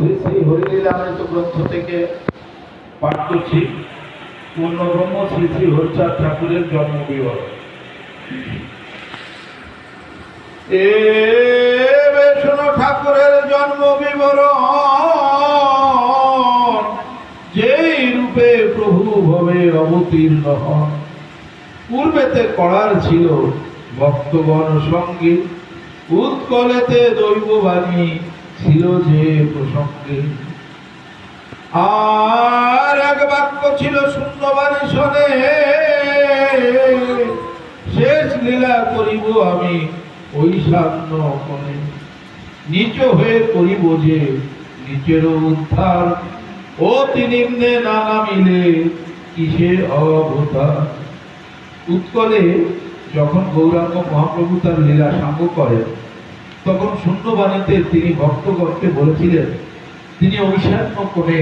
শ্রী শ্রী হরিলীলামৃত গ্রন্থ থেকে পাঠ করছি পূর্ণব্রহ্ম শ্রী শ্রী হরিচাঁদ ঠাকুরের জন্ম বিবরণ। শোনো ঠাকুরের জন্ম বিবরণ, যেই রূপে প্রভু ভবে অবতীর্ণ হন। পূর্বেতে করার ছিল ভক্তগণ সঙ্গে, উৎকলেতে দৈববাণী ছিল যে প্রসঙ্গে। আর এক বাক্য ছিল শূন্যবাণী শোনে, শেষ লীলা করিব আমি ওই সান্য কোণে। নিচ হয়ে করিব যে নিচের উদ্ধার, অতি নিম্নে না নামিলে কিসের অবতার। উৎকলে যখন গৌরাঙ্গ মহাপ্রভু তার লীলা সাঙ্গ করেন, তখন শূন্যবাণীতে তিনি ভক্তগণকে বলেছিলেন তিনি ঐশান্য কোণে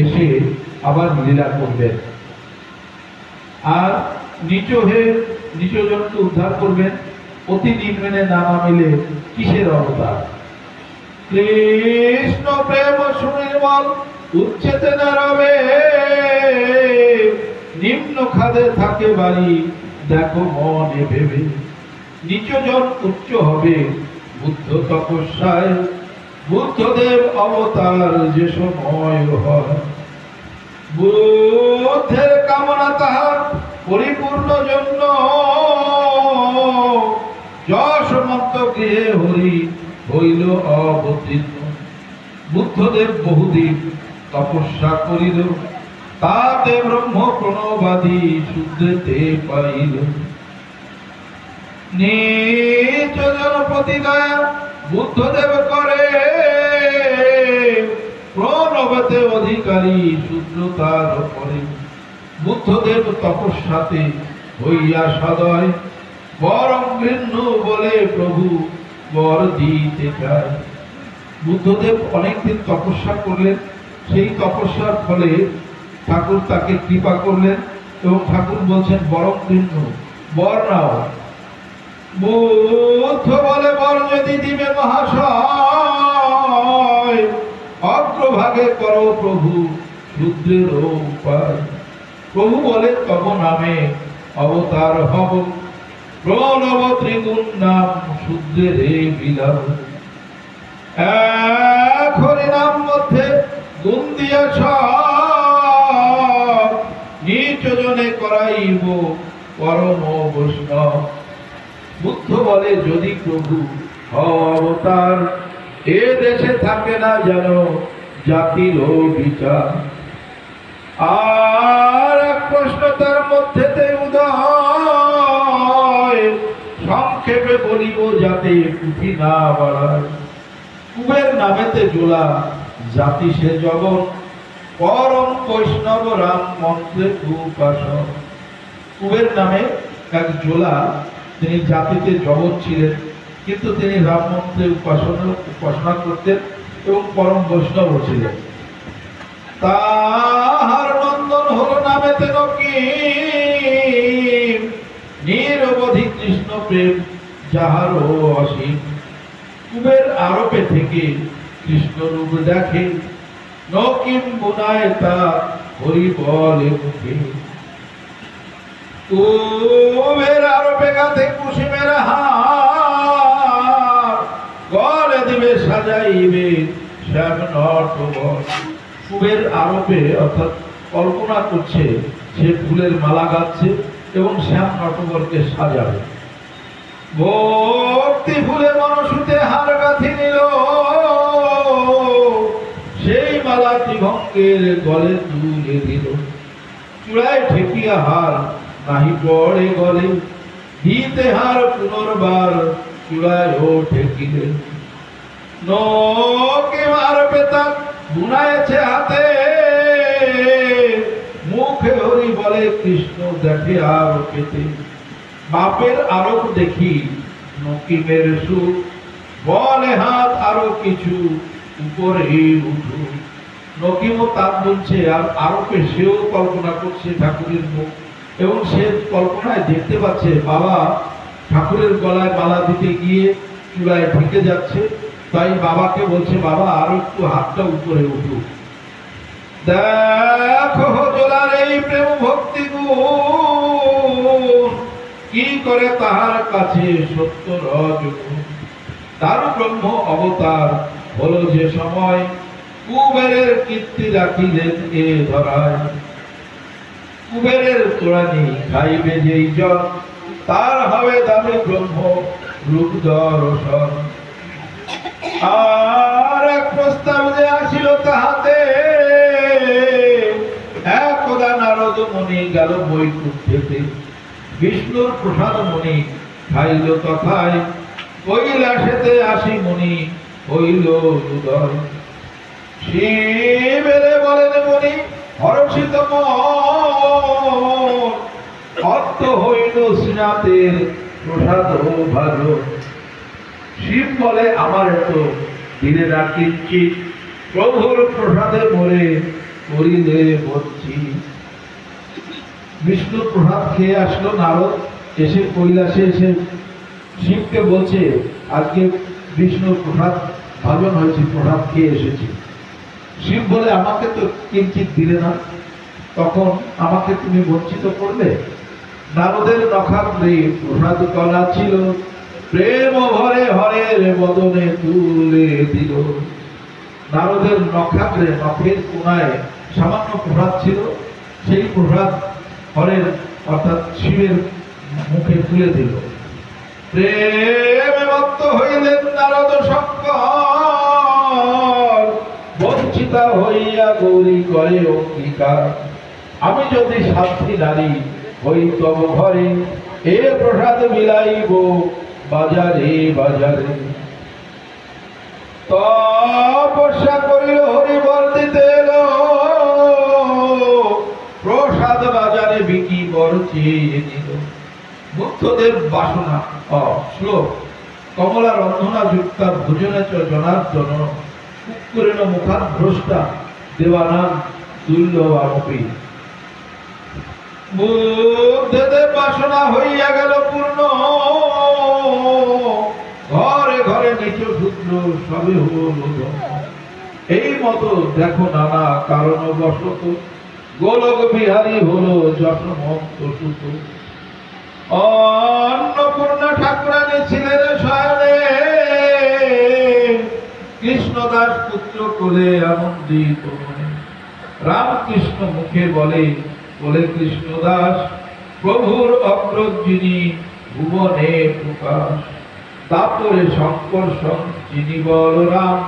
এসে আবার লীলা করবেন, আর নিচ হয়ে নিচজনকে উদ্ধার করবেন, অতি নিম্নে না নামিলে কিসের অবতার। কৃষ্ণ প্রেম সুনির্মল উচ্ছেতে না রবে, নিম্ন খাদে থাকে বাড়ি দেখো মনে ভেবে। নিচজন উচ্চ হবে বুদ্ধ তপস্যায়, বুদ্ধদেব অবতার যে সময় হয়। বুদ্ধের কামনা তাহার পরিপূর্ণ জন্য, যশমন্ত গৃহে হরি হইল অবতীর্ণ। বুদ্ধদেব বহুদিন তপস্যা করিল, তাতে ব্রহ্ম প্রণবাদী শুদ্ধতে পাইল। নিজ জনপতি দয়া বুদ্ধদেব করে, প্রণবতে অধিকারী শুদ্ধতার পরে। বুদ্ধদেব তপস্যাতে হইয়া সদয়, বরং গৃহ্ণ বলে প্রভু বর দিতে চায়। বুদ্ধদেব অনেকদিন তপস্যা করলেন, সেই তপস্যার ফলে ঠাকুর তাকে কৃপা করলেন এবং ঠাকুর বলছেন বরং গৃহ্ণ বর নাও। বুদ্ধ বলে বর যদি দিবে মহাশয়, অগ্রভাগে করো প্রভু শূদ্রের উপায়। প্রভু বলে তব নামে অবতার হব, প্রণব ত্রিগুণ নাম শূদ্রের বিলাপ। এক হরিনাম মধ্যে গুণ দিয়া সব, নিচ জনে করাইব পরম বৈষ্ণব। বুদ্ধ বলে যদি প্রভু অবতার, এ দেশে থাকে না যেন জাতির বিচার। আর এক প্রশ্ন তার মধ্যেতে উদয়, সংক্ষেপে বলিব যাতে পুঁথি না বাড়ায়। কুবের নামেতে জোলা জাতি সে জগৎ, পরম বৈষ্ণব রাম মন্ত্রে উপাসক। কুবের নামে এক জোলা, তিনি জাতিতে জগৎ ছিলেন, কিন্তু তিনি রাম মন্ত্রে উপাসনা করতেন এবং পরম বৈষ্ণব ছিলেন। তাহার নন্দন হল নামেতে নকিম, নিরবধি কৃষ্ণ প্রেম যাহার অসীম। কুবের আরোপে থেকে কৃষ্ণ রূপ দেখে, নকিম বুনায় তা হরি বলে মুখে। কুবের আরোপে গাতে কুসুমের হার, গলে দিবে সাজাইবে শ্যাম নটবর। কুবের আরোপে অর্থাৎ কল্পনা করছে সে ফুলের মালা গাচ্ছে এবং শ্যাম নটবরকে সাজাবে। ভক্তি ফুলে মনসুতে হার গাঁথি নিল, সেই মালা ত্রিভঙ্গের গলে তুলে দিল। চূড়ায় ঠেকিয়া হার নাহি পড়ে গলে, দিতে হার পুনর্বার চূড়ায় ও ঠেকিলে। নকে মার পেতা বুনায়েছে হাতে, মুখে হরি বলে কৃষ্ণ দেখে আর পেতে। বাপের আরোপ দেখি নকিমের সুখ, বলে হাত আরো কিছু উপরে উঠু। নকিমও তার বলছে, আর আরোপে সেও কল্পনা করছে ঠাকুরের মুখ, এবং সে কল্পনায় দেখতে পাচ্ছে বাবা ঠাকুরের গলায় মালা দিতে গিয়ে চূড়ায় ঢেকে যাচ্ছে তাই বাবাকে বলছে, বাবা আর একটু হাতটা উপরে উঠুক, দেখো জোলার এই প্রেম ভক্তি গুণ কি করে তাহার কাছে সত্য রজগুণ। তার ব্রহ্ম অবতার হলো যে সময়, কুবেরের কীর্তি রাখিলেন এ ধরায়। কুবেরের তোড়ানি খাইবে যেই জন, তার হবে দামে ব্রহ্ম রূপ দর্শন। আর এক প্রস্তাব যে আসিল তাহাতে, একদা নারদ মুনি গেল বৈকুণ্ঠেতে। বিষ্ণুর প্রসাদ মুনি খাইল তথায়, কৈলাসেতে আসি মুনি হইল উদয়। শিবেরে বলেন মুনি হর্ষিত মন, অর্থ হইল শ্রীনাথের প্রসাদ ভালো। শিব বলে আমার এত দিলে না কিঞ্চিত, প্রভুর প্রসাদে মরে করিলে বলছি। বিষ্ণু প্রসাদ খেয়ে আসলো নারদ, এসে কৈলাসে এসে শিবকে বলছে, আজকে বিষ্ণুর প্রসাদ ভাজন হয়েছে, প্রসাদ খেয়ে এসেছি। শিব বলে আমাকে তো কিঞ্চিত দিলে না, তখন আমাকে তুমি বঞ্চিত করলে। নারদের নখাগ্রে প্রসাদ কলা ছিল, প্রেম ভরে হরের বদনে তুলে দিল। নারদের নখাগ্রে নখের কোনায় সামান্য প্রসাদ ছিল, সেই প্রসাদ হরের অর্থাৎ শিবের মুখে তুলে দিল। প্রেমে মত্ত হইলেন নারদ শঙ্কর, বঞ্চিতা হইয়া গৌরী করে অঙ্গীকার। আমি যদি সাধ্বী নারী হই তব ঘরে, এ প্রসাদ বিলাইব বাজারে বাজারে। তপস্যা করিল হরি বর দিতে এলো, প্রসাদ বাজারে বিকি বর চেয়ে নিল। বুদ্ধদেব বাসনা শ্লোক কমলা রন্ধনা যুক্তা ভোজনে চ জনার্দন, কুক্কুরেণ মুখাৎ ভ্রষ্টা দেবানাং তুল্য আপি। বুদ্ধদেব বাসনা হইয়া গেল পূর্ণ, ঘরে ঘরে নিচ শূদ্র সবে হল। এই মতো দেখো নানা কারণ বশত, গোলক বিহারী হলো যশমন্ত সুত। অন্নপূর্ণা ঠাকুরানী ছিলেন শয়নে, কৃষ্ণদাস পুত্র কোলে আনন্দিত মনে। রামকৃষ্ণ মুখে বলে বলে কৃষ্ণদাস, প্রভুর অগ্রজ যিনি ভুবনে প্রকাশ। তারপরে শঙ্কর যিনি বলরাম,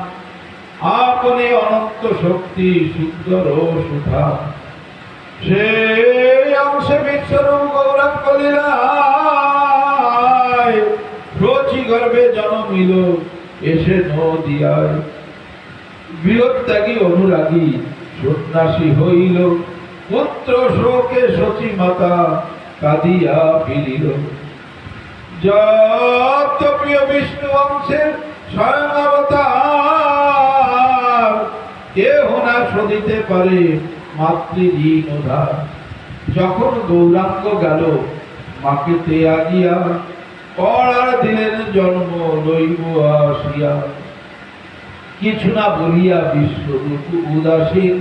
আপনি অনন্ত শক্তি সুন্দর সুধা। সেই অংশে বিশ্বরূপ গৌরাঙ্গ লীলায়, রচি গর্ভে জন্মিল এসে নদিয়ায়। বিরত্যাগী অনুরাগী সন্ন্যাসী হইল, পুত্র শোকে সচী মাতা কাঁদিয়া ফিরিল। যত প্রিয় বিষ্ণু অংশের স্বয়ং অবতার, কেহ না শোধিতে পারে মাতৃঋণ উদ্ধার। যখন গৌরাঙ্গ গেল মাকে ত্যাগিয়া, পড়ার দিলেন জন্ম লইব আসিয়া। কিছু না বলিয়া বিশ্বরূপ উদাসীন,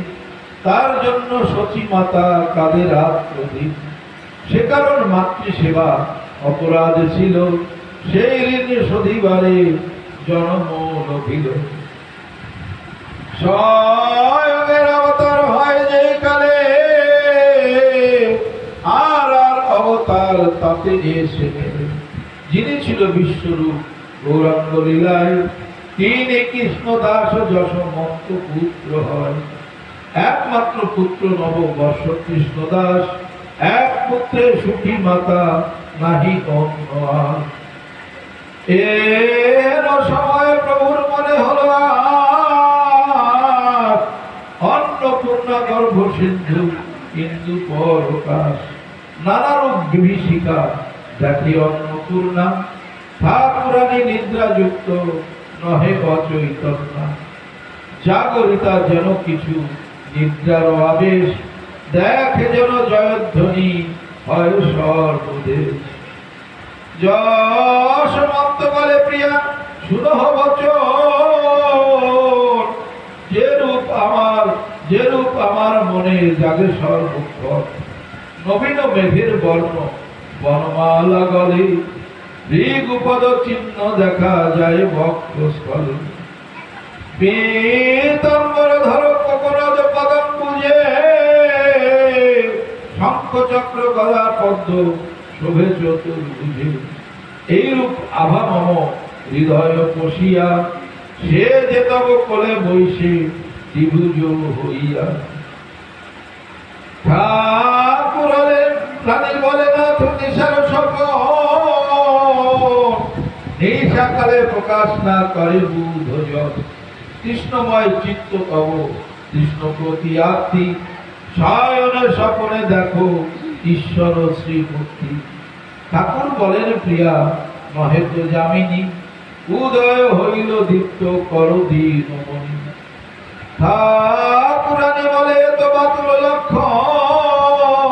তার জন্য সচী মাতা কাঁদে রাত প্রদীপ। সে কারণ মাতৃসেবা অপরাধ ছিল, সেই ঋণ শোধিবারে জন্ম লভিল। স্বয়ংের অবতার হয় যেই কালে, আর আর অবতার তাতে এসে নেবে। যিনি ছিল বিশ্বরূপ গৌরাঙ্গ লীলায়, তিনি কৃষ্ণদাস যশমন্ত পুত্র হয়। একমাত্র পুত্র নববর্ষ কৃষ্ণদাস, এক পুত্রে সুখী মাতা নাহি অন্য আর। এর সময় প্রভুর মনে হলো অন্নপূর্ণা গর্ভ সিন্ধু কিন্তু পরকাশ। নানা রূপ বিভীষিকা দেখি অন্নপূর্ণা, ঠাকুরানী নিদ্রাযুক্ত নহে অচৈতন্য। জাগরিতা যেন কিছু নিদ্রার আবেশ, দেখে যেন জয়ধ্বনি হয় সর্বদেশ। যশমন্ত বলে প্রিয়া শুনহ বচন, যে রূপ আমার মনে জাগে সর্বক্ষণ, নবীন মেঘের বর্ণ বনমালা গলে, ঋগুপদ চিহ্ন দেখা যায় বক্ষস্থলে। পীতাম্বর ধর কপরজ পদম পূজে, শঙ্খ চক্র গদা পদ্ম শোভে চতুর্ভুজে। এইরূপ আভা মম হৃদয় পশিয়া, সে যে তব কোলে বৈশে দ্বিভুজ হইয়া। ঠাকুর প্রাণী বলে না নিশার স্বপ্ন, নিশাকালে প্রকাশ না করে বুধ জল। কৃষ্ণময় চিত্ত তব কৃষ্ণ প্রতি আত্মি, শয়নে স্বপনে দেখো ঈশ্বর শ্রীমূর্তি। ঠাকুর বলেন প্রিয়া নহে তো যামিনী, উদয় হইল দীপ্ত কর দীনমণি। ঠাকুরানী বলে তো বাতুল লক্ষণ,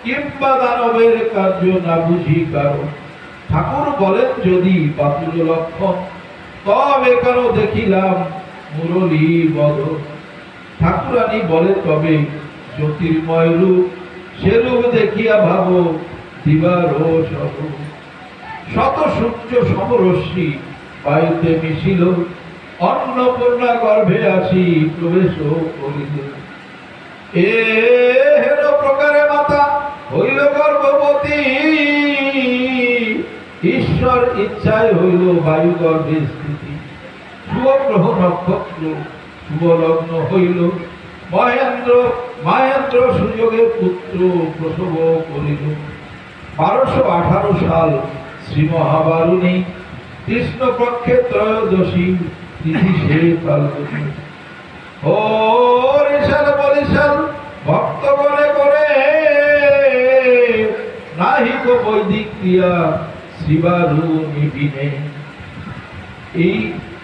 কিংবা দানবের কার্য না বুঝি কারণ। ঠাকুর বলেন যদি বাতুল লক্ষণ, তবে কেন দেখিলাম মুরলী বদন। ঠাকুরানী বলে তবে জ্যোতির্ময় রূপ, সে রূপ দেখিয়া ভাবো দিবার সব। শত সূর্য সমরশ্মি বায়ুতে মিশিল, অন্নপূর্ণা গর্ভে আসি প্রবেশ করিল। এ হেন প্রকারে মাতা হইল গর্ভবতী, ঈশ্বর ইচ্ছায় হইল বায়ু গর্ভে স্থিতি। শুভ গ্রহ নক্ষত্র শুভ লগ্ন হইল, মহেন্দ্র সুযোগে পুত্র প্রসব করিল। 1218 সাল শ্রী মহাবারুণী, কৃষ্ণ পক্ষে ত্রয়োদশী তিথি সে ফাল্গুনী। হরিশাল বরিশাল ভক্তগণে করে, নাহিক বৈদিক ক্রিয়া শ্রীবারুণী বিনে। এই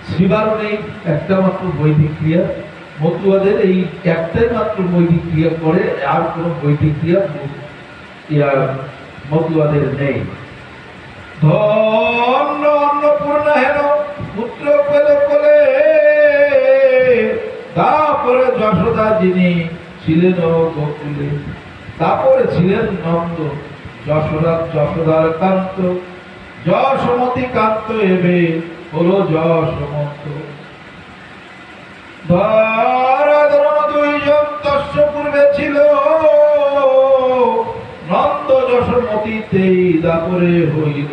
শ্রীবারুণী একটা মাত্র বৈদিক ক্রিয়া, মতুয়াদের এই একটাই মাত্র বৈদিক ক্রিয়া করে, আর কোন বৈদিক ক্রিয়া মতুয়াদের নেই। ধন্য অন্নপূর্ণা হেন পুত্র পেল কোলে, তারপরে যশোদা যিনি ছিলেন গোকুলে। তারপরে ছিলেন নন্দ, যশোদার কান্ত, যশোমতি কান্ত এবে হলো যশোমন্ত। দুইজন তস্য পূর্বে ছিল, নন্দ যশোমতীতেই দাপরে হইল।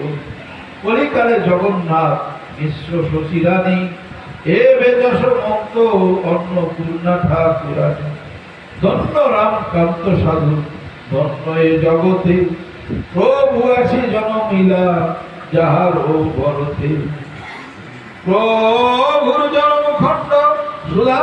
কলিকালে জগন্নাথ মিশ্র শশীরানী, এবে যশোমন্ত অন্নপূর্ণা ঠাকুরানী। ধন্য রামকান্ত সাধু, ধন্য এ জগতে, প্রভু আসি জনমিলা যাহার ও ভরতে। প্রভুর জন্মখণ্ড সুধা